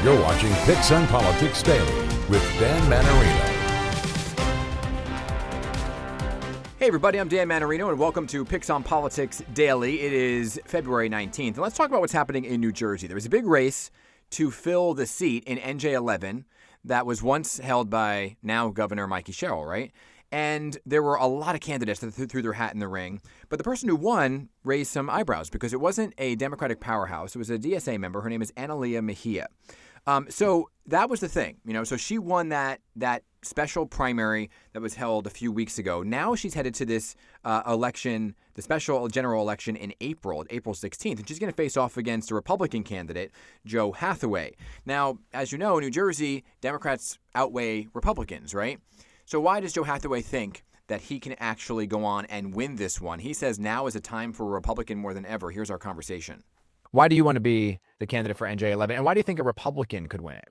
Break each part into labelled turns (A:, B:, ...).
A: You're watching PIX on Politics Daily with Dan Mannarino.
B: Hey everybody, I'm Dan Mannarino and welcome to PIX on Politics Daily. It is February 19th and let's talk about what's happening in New Jersey. There was a big race to fill the seat in NJ11 that was once held by now Governor Mikey Sherrill, right? And there were a lot of candidates that threw their hat in the ring. But the person who won raised some eyebrows because it wasn't a Democratic powerhouse. It was a DSA member. Her name is Analia Mejia. So that was the thing, so she won that special primary that was held a few weeks ago. Now she's headed to this election, the special general election in April 16th, and she's going to face off against a Republican candidate, Joe Hathaway. Now, as you know, New Jersey, Democrats outweigh Republicans, right? So why does Joe Hathaway think that he can actually go on and win this one? He says now is a time for a Republican more than ever. Here's our conversation.
C: Why do you want to be the candidate for NJ11? And why do you think a Republican could win it?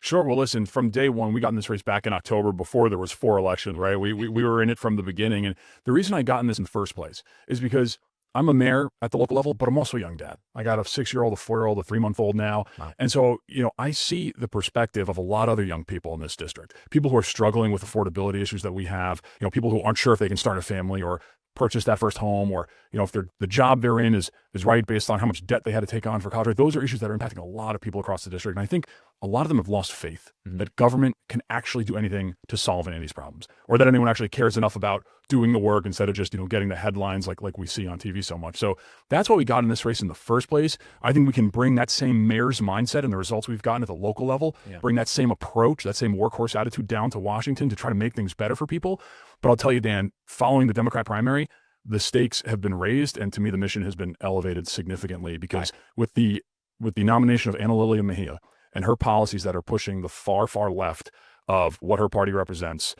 D: Sure. Well, listen, from day one, we got in this race back in October before there was 4 elections, right? We were in it from the beginning. And the reason I got in this in the first place is because I'm a mayor at the local level, but I'm also a young dad. I got a 6-year-old, a 4-year-old, a 3-month-old now. Wow. And so, I see the perspective of a lot of other young people in this district, people who are struggling with affordability issues that we have, people who aren't sure if they can start a family or purchase that first home, or if the job they're in is right based on how much debt they had to take on for college. Right? Those are issues that are impacting a lot of people across the district. And I think a lot of them have lost faith that government can actually do anything to solve any of these problems, or that anyone actually cares enough about doing the work instead of just getting the headlines like we see on TV so much. So that's what we got in this race in the first place. I think we can bring that same mayor's mindset and the results we've gotten at the local level, bring that same approach, that same workhorse attitude down to Washington to try to make things better for people. But I'll tell you, Dan, following the Democrat primary, the stakes have been raised, and to me, the mission has been elevated significantly because with the nomination of Analia Mejia and her policies that are pushing the far, far left of what her party represents,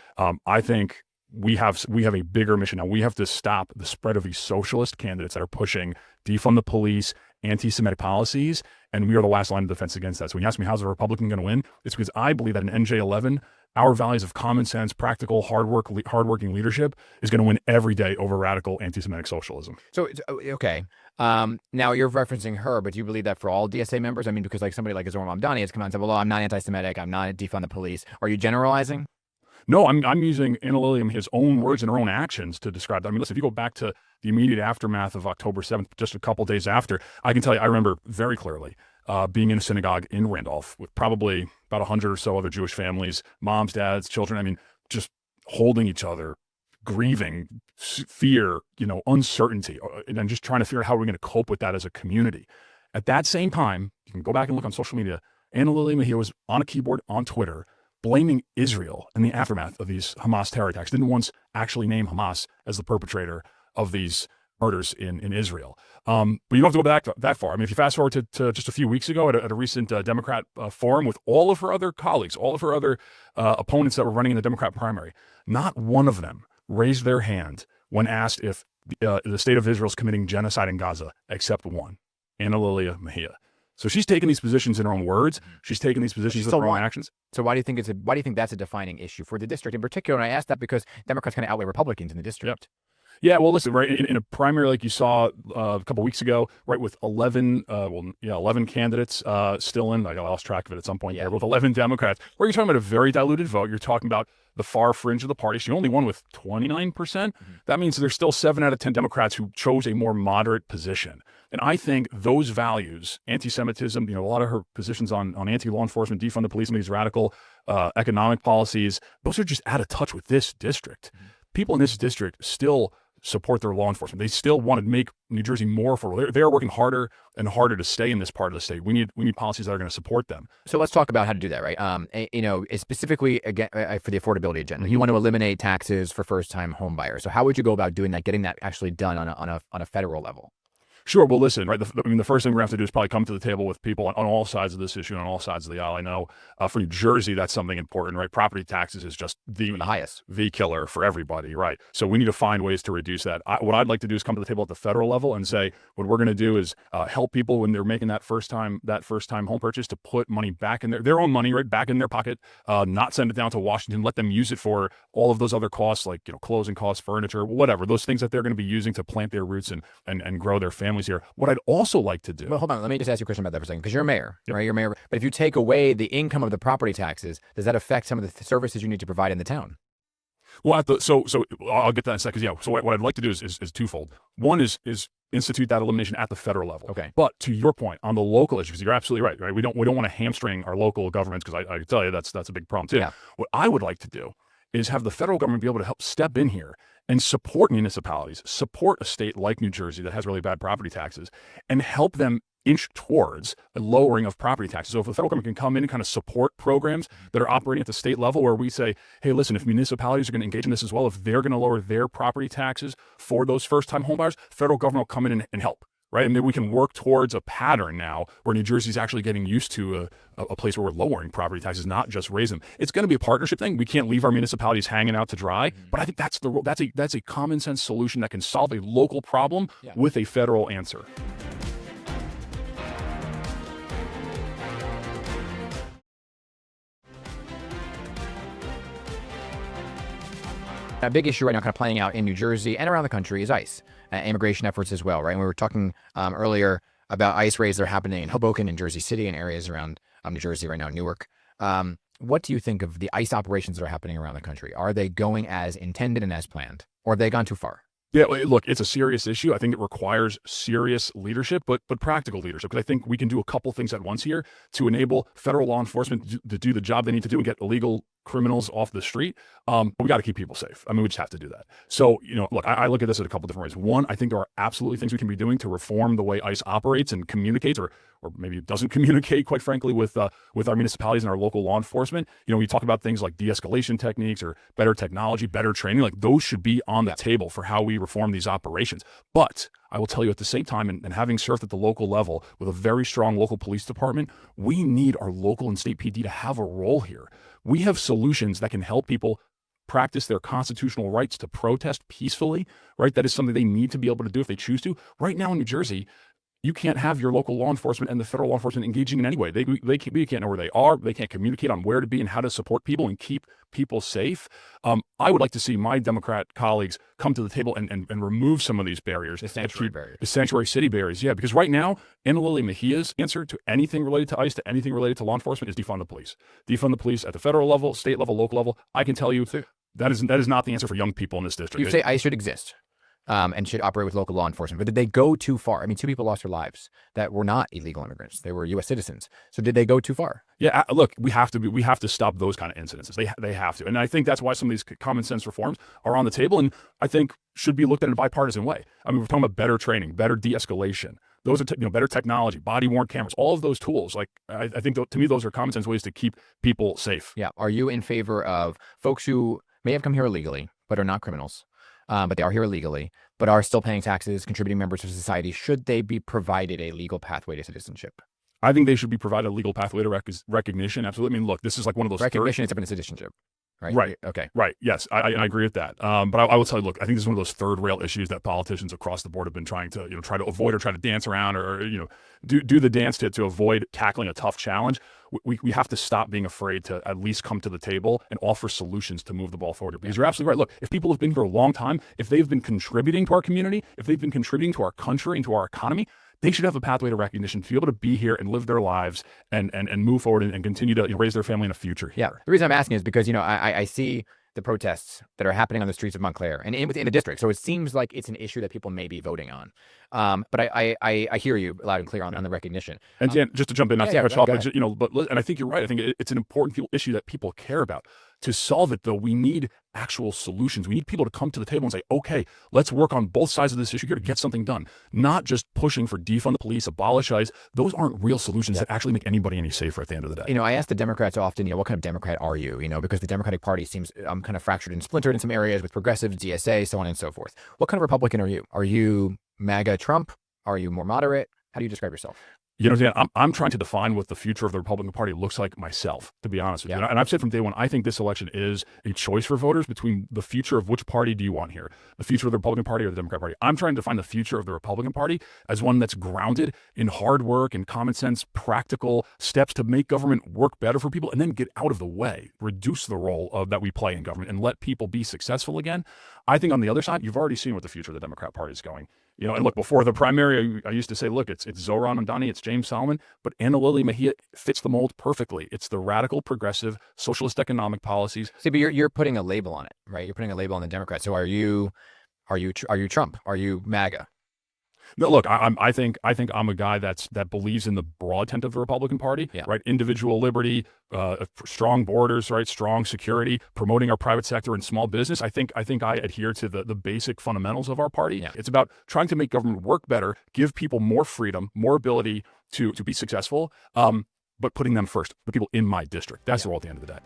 D: I think we have a bigger mission now. We have to stop the spread of these socialist candidates that are pushing defund the police, anti-Semitic policies, and we are the last line of defense against that. So when you ask me how's a Republican going to win, it's because I believe that in NJ11, our values of common sense, practical, hardworking leadership is going to win every day over radical anti-Semitic socialism.
C: So, okay. Now you're referencing her, but do you believe that for all DSA members? I mean, because somebody like Zoran Mamdani has come out and said, well, I'm not anti-Semitic, I'm not defund the police. Are you generalizing?
D: No, I'm using Analia Mejia's own words and her own actions to describe that. I mean, listen, if you go back to the immediate aftermath of October 7th, just a couple days after, I can tell you, I remember very clearly being in a synagogue in Randolph with probably about 100 or so other Jewish families, moms, dads, children. I mean, just holding each other, grieving, fear, uncertainty, and just trying to figure out how we're going to cope with that as a community. At that same time, you can go back and look on social media, Analia Mejia was on a keyboard on Twitter blaming Israel in the aftermath of these Hamas terror attacks. Didn't once actually name Hamas as the perpetrator of these murders in Israel. But you don't have to go back that far. I mean, if you fast forward to just a few weeks ago at a recent Democrat forum with all of her other colleagues, all of her other opponents that were running in the Democrat primary, not one of them raised their hand when asked if the state of Israel is committing genocide in Gaza, except one, Analia Mejia. So she's taking these positions in her own words. She's taking these positions with her own actions.
C: So why do you think that's a defining issue for the district in particular? And I ask that because Democrats kind of outweigh Republicans in the district.
D: Yep. Yeah, well, listen, right, in a primary like you saw a couple weeks ago, right, with 11 candidates still in, I lost track of it at some point there, with 11 Democrats, where you're talking about a very diluted vote. You're talking about the far fringe of the party. She only won with 29%. That means there's still 7 out of 10 Democrats who chose a more moderate position. And I think those values, anti-Semitism, a lot of her positions on anti-law enforcement, defund the police, and these radical economic policies, those are just out of touch with this district. People in this district still support their law enforcement. They still want to make New Jersey more affordable. They're working harder and harder to stay in this part of the state. We need policies that are going to support them.
C: So let's talk about how to do that, right? Specifically again for the affordability agenda, you want to eliminate taxes for first-time home buyers. So how would you go about doing that, getting that actually done on a federal level?
D: Sure. Well, listen, right. The first thing we're going to have to do is probably come to the table with people on all sides of this issue, on all sides of the aisle. I know for New Jersey, that's something important, right? Property taxes is just the
C: highest,
D: the killer for everybody, right? So we need to find ways to reduce that. What I'd like to do is come to the table at the federal level and say, what we're going to do is help people when they're making that first time home purchase to put money back in their own money, right, back in their pocket, not send it down to Washington, let them use it for all of those other costs like closing costs, furniture, whatever, those things that they're going to be using to plant their roots and grow their family. families here. What I'd also like to do.
C: Well, hold on. Let me just ask you a question about that for a second, because you're a mayor,
D: Yep.
C: right? You're a mayor. But if you take away the income of the property taxes, does that affect some of the services you need to provide in the town?
D: Well, so I'll get to that in a second. Yeah. So what I'd like to do is twofold. One is institute that elimination at the federal level.
C: Okay.
D: But to your point on the local issues, you're absolutely right. Right. We don't want to hamstring our local governments, because I can tell you that's a big problem too.
C: Yeah.
D: What I would like to do is have the federal government be able to help step in here and support municipalities, support a state like New Jersey that has really bad property taxes, and help them inch towards a lowering of property taxes. So if the federal government can come in and kind of support programs that are operating at the state level, where we say, hey, listen, if municipalities are going to engage in this as well, if they're going to lower their property taxes for those first-time homebuyers, federal government will come in and help. Right. And then we can work towards a pattern now where New Jersey's actually getting used to a place where we're lowering property taxes, not just raise them. It's going to be a partnership thing. We can't leave our municipalities hanging out to dry. But I think that's a common sense solution that can solve a local problem with a federal answer.
C: A big issue right now kind of playing out in New Jersey and around the country is ICE, immigration efforts as well, right? And we were talking earlier about ICE raids that are happening in Hoboken and Jersey City and areas around New Jersey right now, Newark. What do you think of the ICE operations that are happening around the country? Are they going as intended and as planned, or have they gone too far?
D: Yeah, look, it's a serious issue. I think it requires serious leadership, but practical leadership, because I think we can do a couple things at once here to enable federal law enforcement to do the job they need to do and get illegal criminals off the street. But we got to keep people safe. I mean, we just have to do that. So, look, I look at this in a couple different ways. One, I think there are absolutely things we can be doing to reform the way ICE operates and communicates, or maybe it doesn't communicate, quite frankly, with our municipalities and our local law enforcement. We talk about things like de-escalation techniques or better technology, better training. Like, those should be on the table for how we reform these operations. But I will tell you, at the same time, and having served at the local level with a very strong local police department, we need our local and state PD to have a role here. We have solutions that can help people practice their constitutional rights to protest peacefully, right? That is something they need to be able to do if they choose to. Right now in New Jersey, you can't have your local law enforcement and the federal law enforcement engaging in any way. We can't know where they are. They can't communicate on where to be and how to support people and keep people safe. I would like to see my Democrat colleagues come to the table and remove some of these barriers.
C: The sanctuary barriers.
D: The sanctuary city barriers, yeah. Because right now, Anna Lily Mejia's answer to anything related to ICE, to anything related to law enforcement, is defund the police. Defund the police at the federal level, state level, local level. I can tell you that is not the answer for young people in this district.
C: You say ICE should exist. And should operate with local law enforcement. But did they go too far? I mean, 2 people lost their lives that were not illegal immigrants. They were U.S. citizens. So did they go too far?
D: Yeah, look, we have to stop those kind of incidences. They have to. And I think that's why some of these common sense reforms are on the table, and I think should be looked at in a bipartisan way. I mean, we're talking about better training, better de-escalation. Those are better technology, body-worn cameras, all of those tools. Like, I think to me, those are common sense ways to keep people safe.
C: Yeah. Are you in favor of folks who may have come here illegally but are not criminals? But they are here illegally, but are still paying taxes, contributing members of society? Should they be provided a legal pathway to citizenship?
D: I think they should be provided a legal pathway to recognition. Absolutely. I mean, look, this is like one of those
C: recognition is different than citizenship, right?
D: Right.
C: Okay.
D: Right. Yes, I agree with that. But I will tell you, look, I think this is one of those third rail issues that politicians across the board have been trying to try to avoid, or try to dance around, or do the dance to avoid tackling a tough challenge. We have to stop being afraid to at least come to the table and offer solutions to move the ball forward. Because you're absolutely right. Look, if people have been here a long time, if they've been contributing to our community, if they've been contributing to our country and to our economy, they should have a pathway to recognition to be able to be here and live their lives and move forward and continue to raise their family in a future here.
C: Yeah. The reason I'm asking is because, I see the protests that are happening on the streets of Montclair and within the district. So it seems like it's an issue that people may be voting on. But I hear you loud and clear on the recognition.
D: And Dan, just to jump in, not to cut you off, but and I think you're right. I think it's an important issue that people care about. To solve it, though, we need actual solutions. We need people to come to the table and say, okay, let's work on both sides of this issue here to get something done. Not just pushing for defund the police, abolish ICE. Those aren't real solutions that actually make anybody any safer at the end of the day.
C: I ask the Democrats often, what kind of Democrat are you? Because the Democratic Party seems kind of fractured and splintered in some areas with progressives, DSA, so on and so forth. What kind of Republican are you? Are you MAGA Trump? Are you more moderate? How do you describe yourself?
D: Dan, I'm trying to define what the future of the Republican Party looks like myself, to be honest with you. And I've said from day one, I think this election is a choice for voters between the future of which party do you want here, the future of the Republican Party or the Democrat Party. I'm trying to define the future of the Republican Party as one that's grounded in hard work and common sense, practical steps to make government work better for people and then get out of the way, reduce the role that we play in government and let people be successful again. I think on the other side, you've already seen what the future of the Democrat Party is going. And look, before the primary, I used to say, look, it's Zohran Mamdani, it's James Solomon, but Anna Lily Mejia fits the mold perfectly. It's the radical, progressive, socialist economic policies.
C: See, but you're putting a label on it, right? You're putting a label on the Democrats. So are you Trump? Are you MAGA?
D: No, look, I think I'm a guy that believes in the broad tent of the Republican Party, right? Individual liberty, strong borders, right? Strong security, promoting our private sector and small business. I think I adhere to the basic fundamentals of our party.
C: Yeah.
D: It's about trying to make government work better, give people more freedom, more ability to be successful, but putting them first, the people in my district. That's the role at the end of the day.